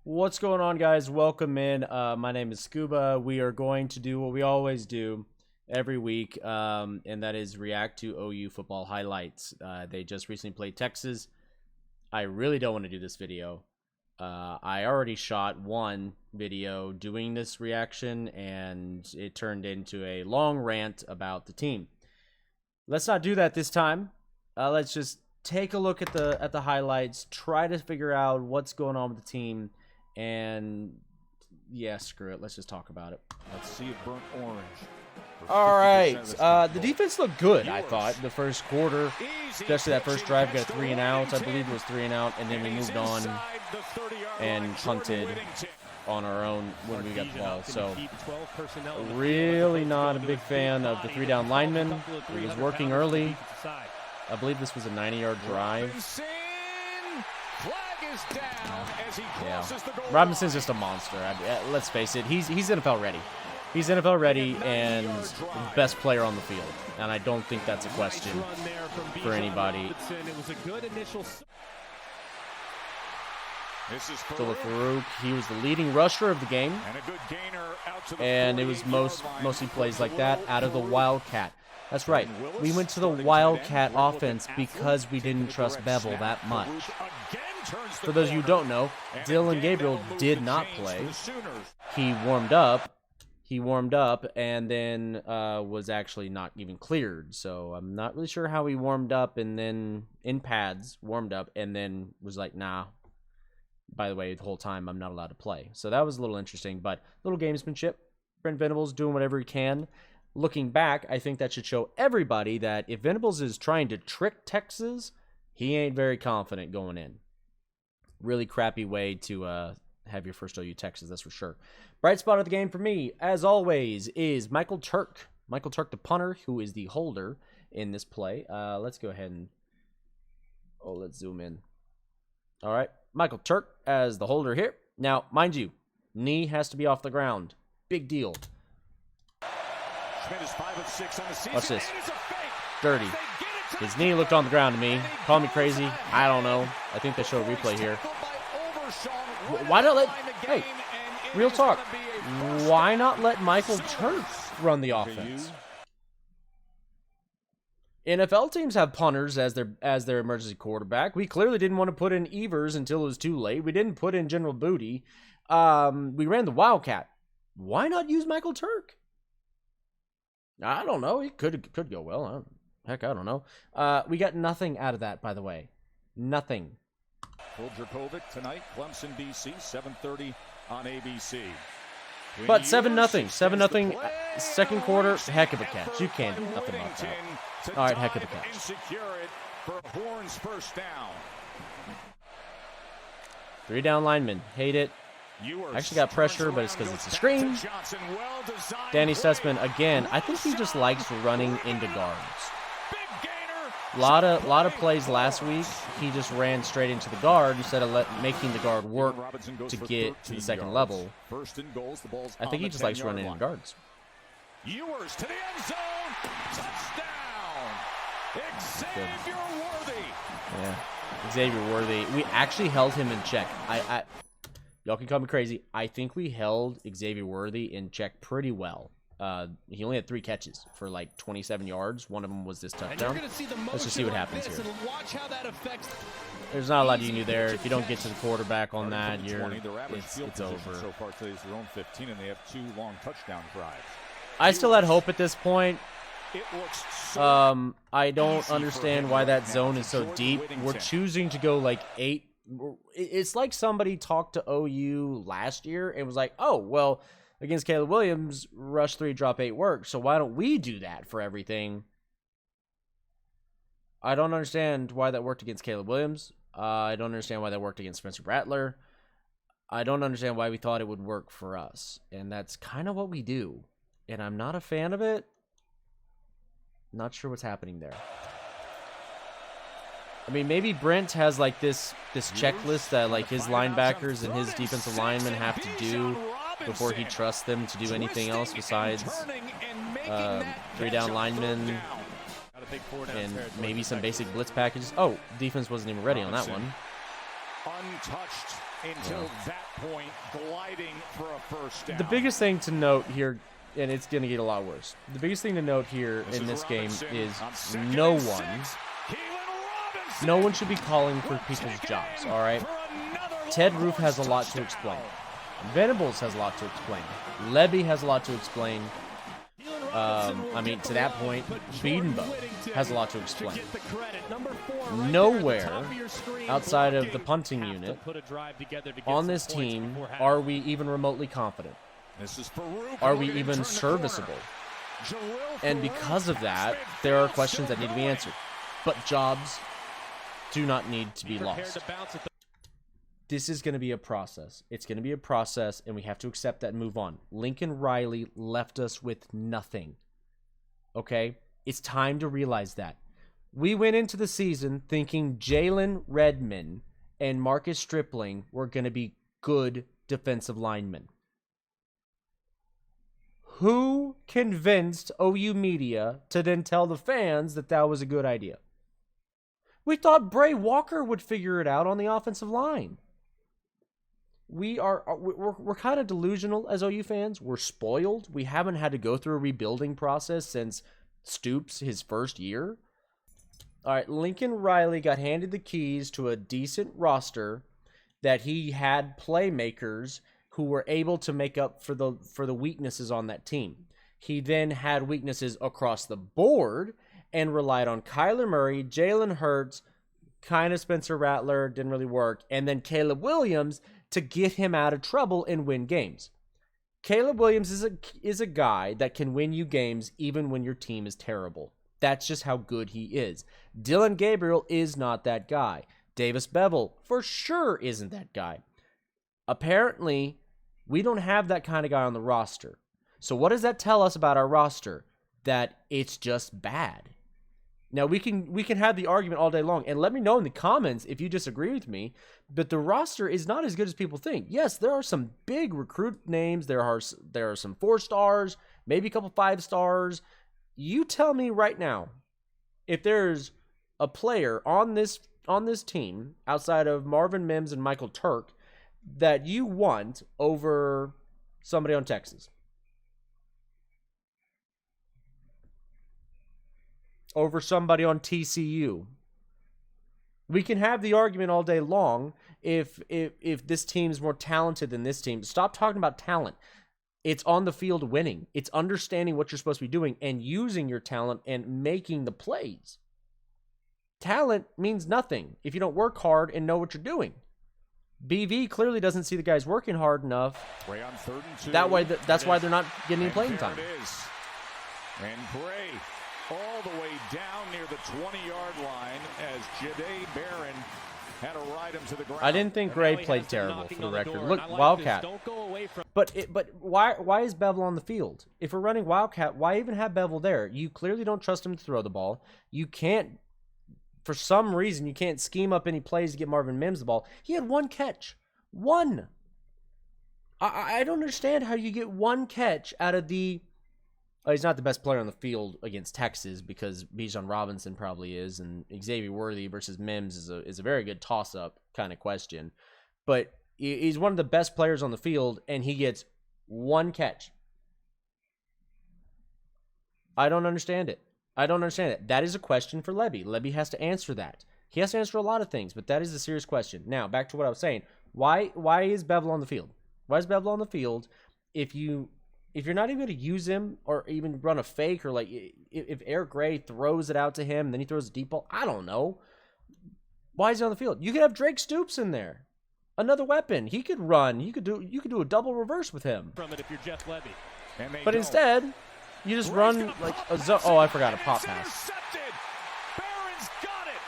What's going on, guys? Welcome in. My name is Scuba. We are going to do what we always do every week, and that is react to OU football highlights. They just recently played Texas. I really don't want to do this video. I already shot one video doing this reaction, and it turned into a long rant about the team. Let's not do that this time. Let's just take a look at the highlights, try to figure out what's going on with the team. And yeah, screw it. Let's just talk about it. Let's see it burnt orange. All right. The defense looked good, I thought, the first quarter, especially that first drive. Got a 3 and out. I believe it was 3 and out, and then we moved on and punted on our own when we got the ball. So really not a big fan of the 3-down lineman. He was working early. I believe this was a 90-yard drive. Yeah, Robinson's just a monster. Let's face it, he's NFL ready. He's NFL ready and the best player on the field, and I don't think that's a question for anybody. Phillip Farouk, he was the leading rusher of the game, and it was mostly plays like that out of the Wildcat. That's right. We went to the Wildcat offense because we didn't trust Bevel that much. For those of you who don't know, Dillon Gabriel did not play. He warmed up, and then was actually not even cleared. So I'm not really sure how he warmed up and then in pads warmed up and then was like, nah. By the way, the whole time I'm not allowed to play. So that was a little interesting, but little gamesmanship. Brent Venables doing whatever he can. Looking back, I think that should show everybody that if Venables is trying to trick Texas, he ain't very confident going in. Really crappy way to have your first OU Texas, that's for sure. Bright spot of the game for me, as always, is Michael Turk. Michael Turk, the punter, who is the holder in this play. Let's go ahead and... let's zoom in. All right, Michael Turk as the holder here. Now, mind you, knee has to be off the ground. Big deal. Watch this. Dirty. His knee looked on the ground to me. Call me crazy. I don't know. I think they show a replay here. Why not let... Hey, real talk. Why not let Michael Turk run the offense? NFL teams have punters as their emergency quarterback. We clearly didn't want to put in Evers until it was too late. We didn't put in General Booty. We ran the Wildcat. Why not use Michael Turk? I don't know. It could go well. Heck, I don't know. We got nothing out of that, by the way. Nothing. Full Dracovic tonight, Clemson, BC, 7:30 on ABC. But 7-0. 7-0. Second quarter, heck of a catch. You can't do nothing about that. All right, heck of a catch. 3-down lineman. Hate it. Actually got pressure, but it's because it's a screen. Danny Sussman, again, I think he just likes running into guards. Lot of plays last week, he just ran straight into the guard instead of making the guard work to get to the second level. I think he just likes running into guards. Ewers to the end zone. Touchdown. Xavier Worthy. Yeah, Xavier Worthy. We actually held him in check. Y'all can call me crazy. I think we held Xavier Worthy in check pretty well. He only had 3 catches for like 27 yards. One of them was this touchdown. Let's just see what happens here. There's not a lot you can do there. If you don't get to the quarterback on that, it's over. So far today is their own 15, and they have 2 long touchdown drives. I still had hope at this point. I don't understand why that zone is so deep. We're choosing to go like 8. It's like somebody talked to OU last year and was like, oh, well, against Caleb Williams, rush 3, drop 8 works, so why don't we do that for everything? I don't understand why that worked against Caleb Williams. I don't understand why that worked against Spencer Rattler. I don't understand why we thought it would work for us, and that's kind of what we do, and I'm not a fan of it. Not sure what's happening there. I mean, maybe Brent has like this checklist that like his linebackers and his defensive linemen have to do before he trusts them to do anything else besides 3-down linemen and maybe some basic blitz packages. Oh, defense wasn't even ready on that one. untouched until that point, gliding for a first down. The biggest thing to note here, and it's going to get a lot worse. The biggest thing to note here in this game is no one should be calling for people's jobs, all right? Ted Roof has a lot to explain. Venables has a lot to explain. Lebby has a lot to explain. I mean, to that point, Biedenbow has a lot to explain. Nowhere outside of the punting unit on this team are we even remotely confident. Are we even serviceable? And because of that, there are questions that need to be answered. But jobs do not need to be lost. This is going to be a process. It's going to be a process, and we have to accept that and move on. Lincoln Riley left us with nothing. Okay? It's time to realize that. We went into the season thinking Jalen Redmond and Marcus Stripling were going to be good defensive linemen. Who convinced OU media to then tell the fans that that was a good idea? We thought Bray Walker would figure it out on the offensive line. We're kind of delusional as OU fans. We're spoiled. We haven't had to go through a rebuilding process since Stoops, his first year. All right, Lincoln Riley got handed the keys to a decent roster that he had playmakers who were able to make up for the weaknesses on that team. He then had weaknesses across the board and relied on Kyler Murray, Jalen Hurts, kind of Spencer Rattler, didn't really work, and then Caleb Williams to get him out of trouble and win games. Caleb Williams is a guy that can win you games even when your team is terrible. That's just how good he is. Dylan Gabriel is not that guy. Davis Bevel for sure isn't that guy. Apparently, we don't have that kind of guy on the roster. So what does that tell us about our roster? That it's just bad. Now, we can have the argument all day long, and let me know in the comments if you disagree with me, but the roster is not as good as people think. Yes, there are some big recruit names. There are some 4 stars, maybe a couple 5 stars. You tell me right now, if there's a player on this team outside of Marvin Mims and Michael Turk that you want over somebody on Texas. Over somebody on TCU. We can have the argument all day long if this team's more talented than this team. Stop talking about talent. It's on the field winning. It's understanding what you're supposed to be doing and using your talent and making the plays. Talent means nothing if you don't work hard and know what you're doing. BV clearly doesn't see the guys working hard enough. That's why they're not getting playing time. And Bray all the way down near the 20-yard line as Jahdae Barron had to ride him to the ground. I didn't think Gray played terrible, for the record. Look, Wildcat. But why is Bevel on the field? If we're running Wildcat, why even have Bevel there? You clearly don't trust him to throw the ball. You can't, for some reason, you can't scheme up any plays to get Marvin Mims the ball. He had 1 catch. 1. I don't understand how you get 1 catch out of the... he's not the best player on the field against Texas because Bijan Robinson probably is, and Xavier Worthy versus Mims is a very good toss-up kind of question. But he's one of the best players on the field, and he gets 1 catch. I don't understand it. That is a question for Lebby. Lebby has to answer that. He has to answer a lot of things, but that is a serious question. Now, back to what I was saying. Why is Bevel on the field? Why is Bevel on the field if you're not even going to use him or even run a fake, or like if Eric Gray throws it out to him and then he throws a deep ball, I don't know. Why is he on the field? You could have Drake Stoops in there, another weapon. He could run. You could do a double reverse with him. From it if you're Jeff Lebby. But instead, you just run like a zone. Oh, I forgot a pop pass. Barron's got it.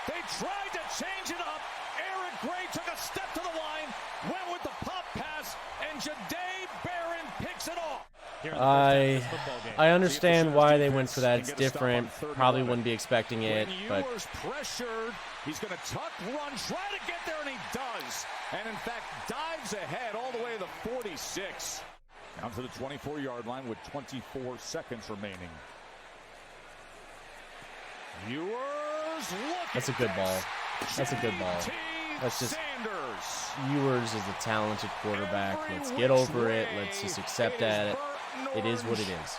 They tried to change it up. Eric Gray took a step to the line, went with the pop pass, and Jahdae Barron picks it off. I understand why they went for that. It's different. Probably wouldn't be expecting it, but pressured. He's going to tuck, run, try to get there, and he does. And in fact, dives ahead all the way to the 46. Down to the 24-yard line with 24 seconds remaining. That's a good ball. That's a good ball. Let's just... Ewers is a talented quarterback. Let's get over it. Let's just accept that it is what it is.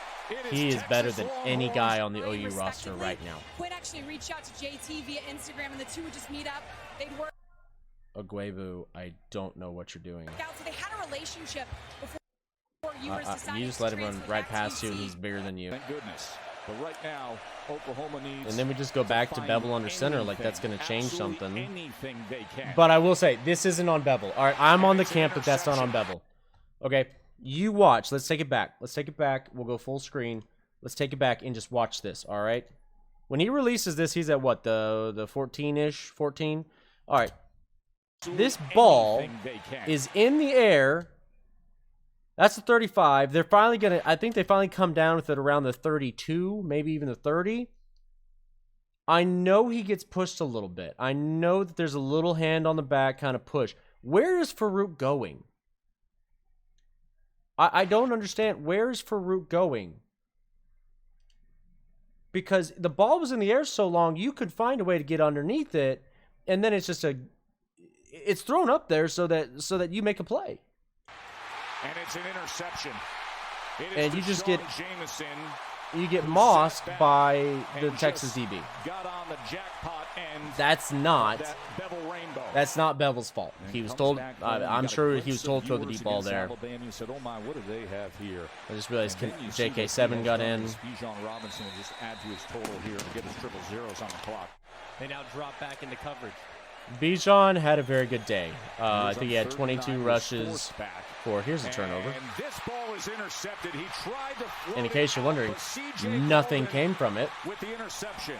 He is better than any guy on the OU roster right now. Quinn actually reached out to JT via Instagram, and the two would just meet up. They'd work. Ugwebu, I don't know what you're doing. So they had a relationship before Ewers decided you just to let him run transfer right back past to you, and UT. he's bigger than you. Thank goodness. But right now, Oklahoma needs. And then we just go back to Bevel under center, like that's going to change something. Anything they can. But I will say, this isn't on Bevel. All right, I'm on the camp that that's not on Bevel. Okay, you watch. Let's take it back. Let's take it back. We'll go full screen. Let's take it back and just watch this, all right? When he releases this, he's at what, the 14-ish, 14? All right. This ball is in the air. That's the 35. They're finally going to, I think they finally come down with it around the 32, maybe even the 30. I know he gets pushed a little bit. I know that there's a little hand on the back kind of push. Where is Farouk going? I don't understand. Where is Farouk going? Because the ball was in the air so long, you could find a way to get underneath it, and then it's just it's thrown up there so that you make a play. And it's an interception. And you just get Jameson, mossed by the Texas DB. got on the jackpot and That's not that Bevel rainbow. That's not Bevel's fault. And He was comes told. back home, I'm got a sure glimpse he was told to throw the of deep ball Ewers there. against Alabama. You said, "Oh my, what do they have here?" I just realized And then you see JK7 got in. Bijan Robinson will just add to his total here and get his triple zeros on the clock. They now drop back into coverage. Bijan had a very good day. I think he had 22 rushes for. Here's a turnover. And this ball is intercepted. He tried to float And in case you're wondering, nothing came from it. with the interception.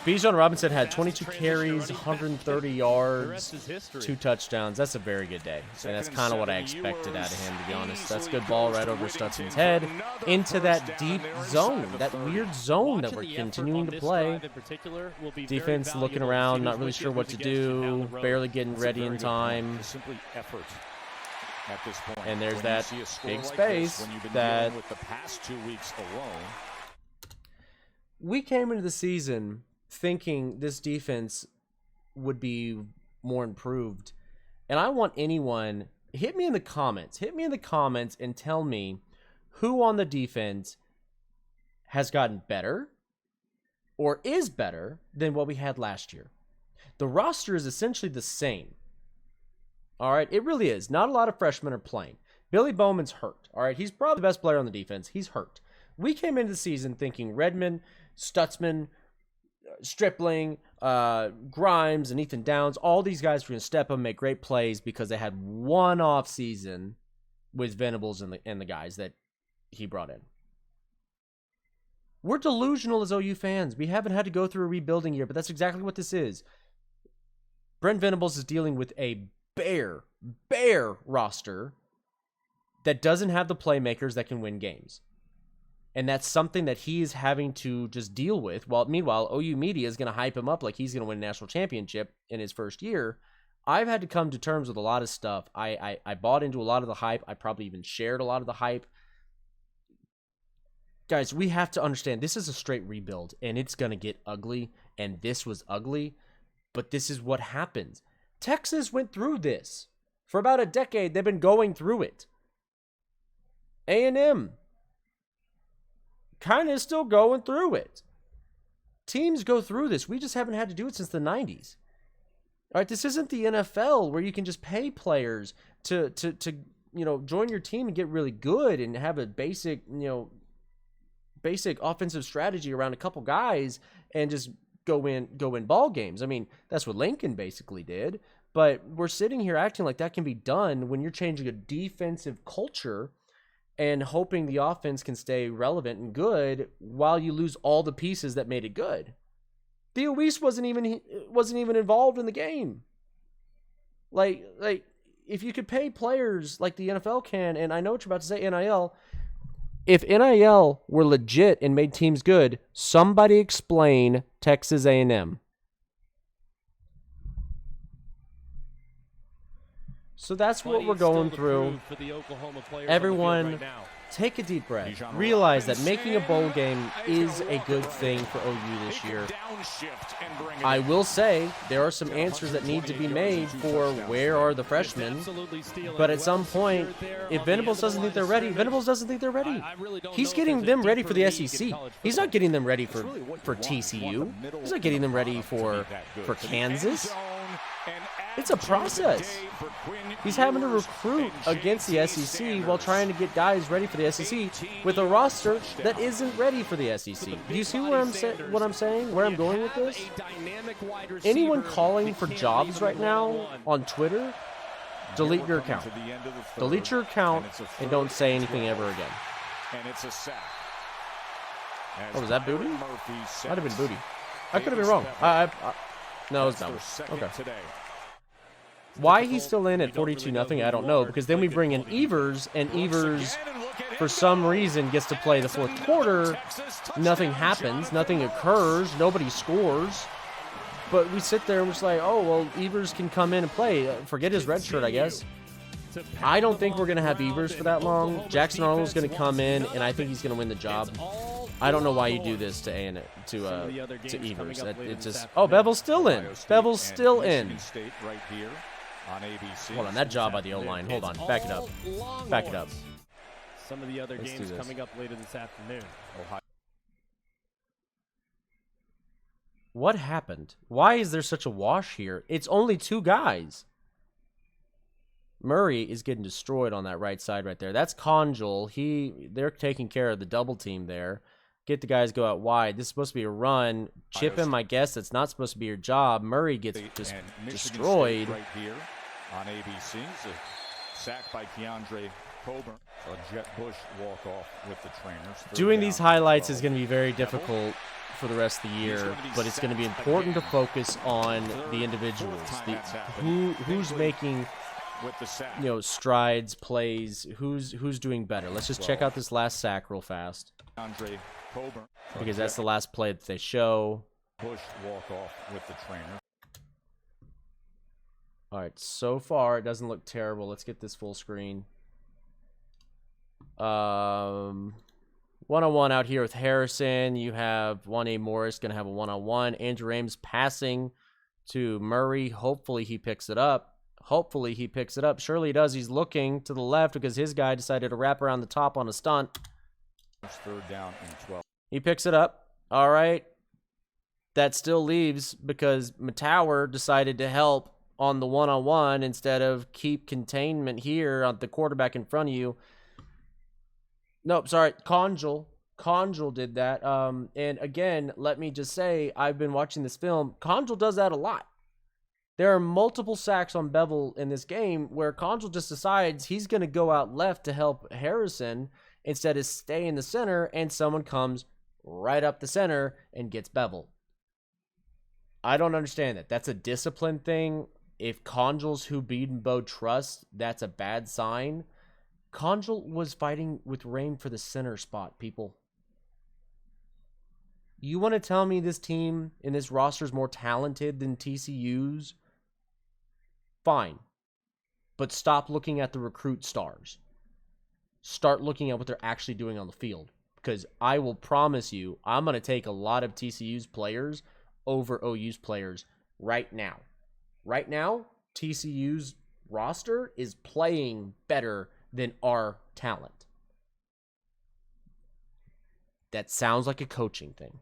Bijan Robinson had 22 carries, 130 The yards, rest is history. 2 touchdowns. That's a very good day. And that's kind of what I expected out of him, to be honest. That's a good ball right over Stutsman's head into that deep zone, that weird zone that we're Watching the effort continuing on to this play. drive in particular will be very Defense looking valuable around, to not see really which sure it what was to against you down do, the road. barely getting That's a ready very in good point. time. It's simply effort at this point. And there's When that you see a score big like space this, when you've been that- dealing with the past 2 weeks alone. We came into the season thinking this defense would be more improved. And I want anyone, hit me in the comments and tell me who on the defense has gotten better or is better than what we had last year. The roster is essentially the same. All right, it really is. Not a lot of freshmen are playing. Billy Bowman's hurt. All right, he's probably the best player on the defense. He's hurt. We came into the season thinking Redmond, Stutzman, Stripling, Grimes, and Ethan Downs, all these guys were going to step up and make great plays because they had one off season with Venables and the guys that he brought in. We're delusional as OU fans. We haven't had to go through a rebuilding year, but that's exactly what this is. Brent Venables is dealing with a bare roster that doesn't have the playmakers that can win games. And that's something that he is having to just deal with. While meanwhile, OU media is going to hype him up like he's going to win a national championship in his first year. I've had to come to terms with a lot of stuff. I bought into a lot of the hype. I probably even shared a lot of the hype. Guys, we have to understand this is a straight rebuild, and it's going to get ugly. And this was ugly, but this is what happens. Texas went through this. For about a decade, they've been going through it. A&M kind of still going through it. Teams go through this. We just haven't had to do it since the 90s. All right, this isn't the NFL where you can just pay players to join your team and get really good and have a basic offensive strategy around a couple guys and just go win ball games. I mean, that's what Lincoln basically did. But we're sitting here acting like that can be done when you're changing a defensive culture and hoping the offense can stay relevant and good while you lose all the pieces that made it good. Theo Weiss wasn't even involved in the game. Like if you could pay players like the NFL can, and I know what you're about to say, NIL. If NIL were legit and made teams good, somebody explain Texas A&M. So that's what we're going through. Everyone, take a deep breath. Realize that making a bowl game is a good thing for OU this year. I will say there are some answers that need to be made for where are the freshmen. But at some point, if Venables doesn't think they're ready, Venables doesn't think they're ready. He's getting them ready for the SEC. He's not getting them ready for TCU. He's not getting them ready for Kansas. It's a process. He's having to recruit against the SEC while trying to get guys ready for the SEC with a roster that isn't ready for the SEC. Do you see what I'm saying? Where I'm going with this? Anyone calling for jobs right now on Twitter, delete your account. Delete your account and don't say anything ever again. Oh, was that booty? Might have been booty. I could have been wrong. No, it was not. Okay. Why he's still in at 42-0, I don't know, because then we bring in Evers, and Evers, for some reason, gets to play the fourth quarter. Nothing happens. Nothing occurs. Nobody scores. But we sit there and we're just like, oh, well, Evers can come in and play. Forget his red shirt, I guess. I don't think we're going to have Evers for that long. Jackson Arnold's going to come in, and I think he's going to win the job. I don't know why you do this to Evers. It's just, oh, Bevel's still in. Bevel's still in. Hold on, that job by the O-line. Hold on, back it up. Back it up. Some of the other games coming up later this afternoon. What happened? Why is there such a wash here? It's only two guys. Murray is getting destroyed on that right side right there. That's Conjul. They're taking care of the double team there. Get the guys go out wide. This is supposed to be a run. Chip him, I guess. That's not supposed to be your job. Murray gets just destroyed. Right here on ABC. A sack by Keandre Coburn. A Jet Bush walk off with the trainers. Doing these highlights is going to be very difficult for the rest of the year, but it's going to be important to focus on the individuals. Who's making strides, plays, who's doing better. Let's just check out this last sack real fast. Because that's the last play that they show. Bush walk off with the trainer. All right, so far it doesn't look terrible. Let's get this full screen. One-on-one out here with Harrison. You have 1A Morris going to have a one-on-one. Andrew Ames passing to Murray. Hopefully he picks it up. Surely he does. He's looking to the left because his guy decided to wrap around the top on a stunt. Third down and 12. He picks it up. All right. That still leaves because Matower decided to help on the one-on-one instead of keep containment here on the quarterback in front of you. Nope, sorry. Conjul did that. And again, let me just say, I've been watching this film. Conjul does that a lot. There are multiple sacks on Bevel in this game where Conjul just decides he's going to go out left to help Harrison instead of stay in the center, and someone comes right up the center and gets Bevel. I don't understand that. That's a discipline thing. If Conjul's who Bedenbaugh trusts, that's a bad sign. Conjul was fighting with Rain for the center spot, people. You want to tell me this team in this roster is more talented than TCU's? Fine. But stop looking at the recruit stars. Start looking at what they're actually doing on the field. Because I will promise you, I'm going to take a lot of TCU's players over OU's players right now. Right now, TCU's roster is playing better than our talent. That sounds like a coaching thing.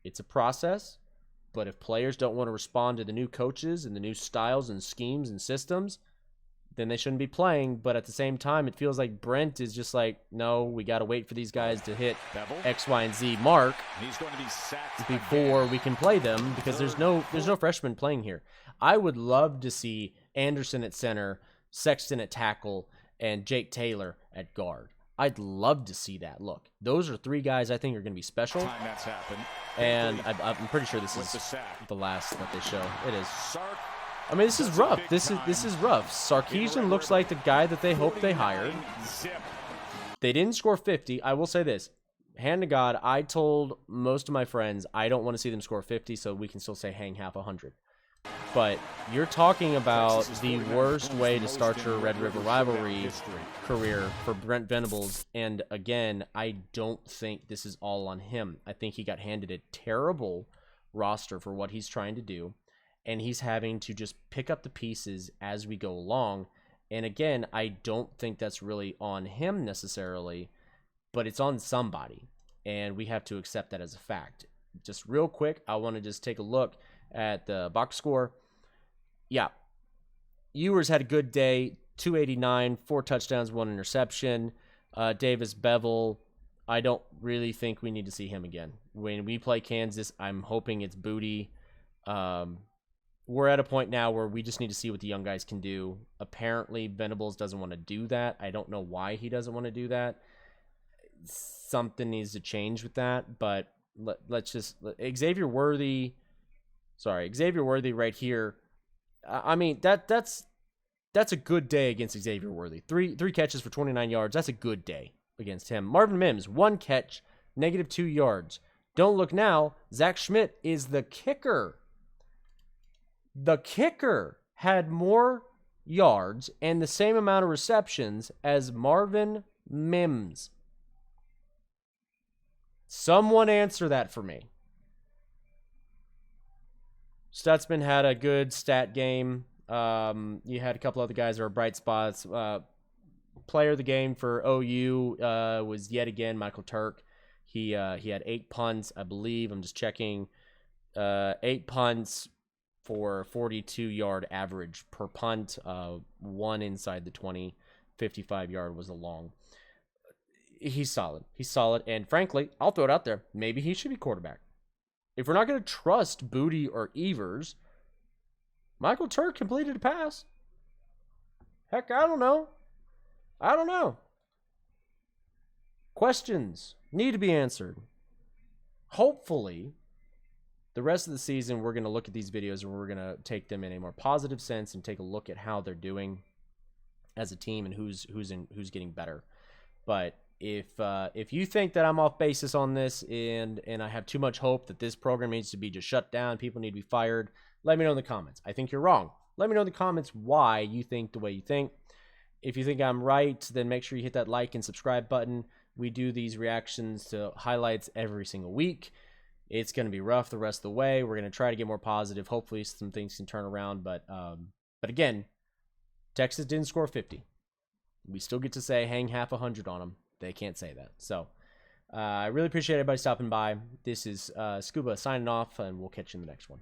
It's a process, but if players don't want to respond to the new coaches and the new styles and schemes and systems, then they shouldn't be playing. But at the same time, it feels like Brent is just like, no, we got to wait for these guys to hit X, Y, and Z mark before we can play them, because there's no freshmen playing here. I would love to see Anderson at center, Sexton at tackle, and Jake Taylor at guard. I'd love to see that. Look, those are three guys I think are going to be special. That's happened. And I'm pretty sure this is the last that they show. It is. I mean, this is rough. This is rough. Sarkisian looks like the guy that they hope they hired. They didn't score 50. I will say this. Hand to God, I told most of my friends I don't want to see them score 50, so we can still say hang half 100. But you're talking about the worst way to start your Red River Rivalry career for Brent Venables. And again, I don't think this is all on him. I think he got handed a terrible roster for what he's trying to do. And he's having to just pick up the pieces as we go along. And again, I don't think that's really on him necessarily, but it's on somebody. And we have to accept that as a fact. Just real quick, I want to just take a look at the box score. Yeah, Ewers had a good day, 289, 4 touchdowns, 1 interception. Davis Bevel, I don't really think we need to see him again. When we play Kansas, I'm hoping it's Booty. We're at a point now where we just need to see what the young guys can do. Apparently, Venables doesn't want to do that. I don't know why he doesn't want to do that. Something needs to change with that, but let's just... Xavier Worthy right here. I mean, that's a good day against Xavier Worthy. Three catches for 29 yards. That's a good day against him. Marvin Mims, 1 catch, -2 yards. Don't look now. Zach Schmidt is the kicker. The kicker had more yards and the same amount of receptions as Marvin Mims. Someone answer that for me. Stutzman had a good stat game. You had a couple other guys that are bright spots. Player of the game for OU was yet again Michael Turk. He had 8 punts, I believe. I'm just checking. 8 punts for 42-yard average per punt. 1 inside the 20. 55-yard was a long. He's solid. He's solid. And frankly, I'll throw it out there. Maybe he should be quarterback. If we're not going to trust Booty or Evers, Michael Turk completed a pass. Heck, I don't know. Questions need to be answered. Hopefully, the rest of the season, we're going to look at these videos and we're going to take them in a more positive sense and take a look at how they're doing as a team and who's getting better. But if you think that I'm off basis on this and I have too much hope that this program needs to be just shut down, people need to be fired, let me know in the comments. I think you're wrong. Let me know in the comments why you think the way you think. If you think I'm right, then make sure you hit that like and subscribe button. We do these reactions to highlights every single week. It's going to be rough the rest of the way. We're going to try to get more positive. Hopefully some things can turn around. But again, Texas didn't score 50. We still get to say hang half 100 on them. They can't say that. So I really appreciate everybody stopping by. This is Scuba signing off, and we'll catch you in the next one.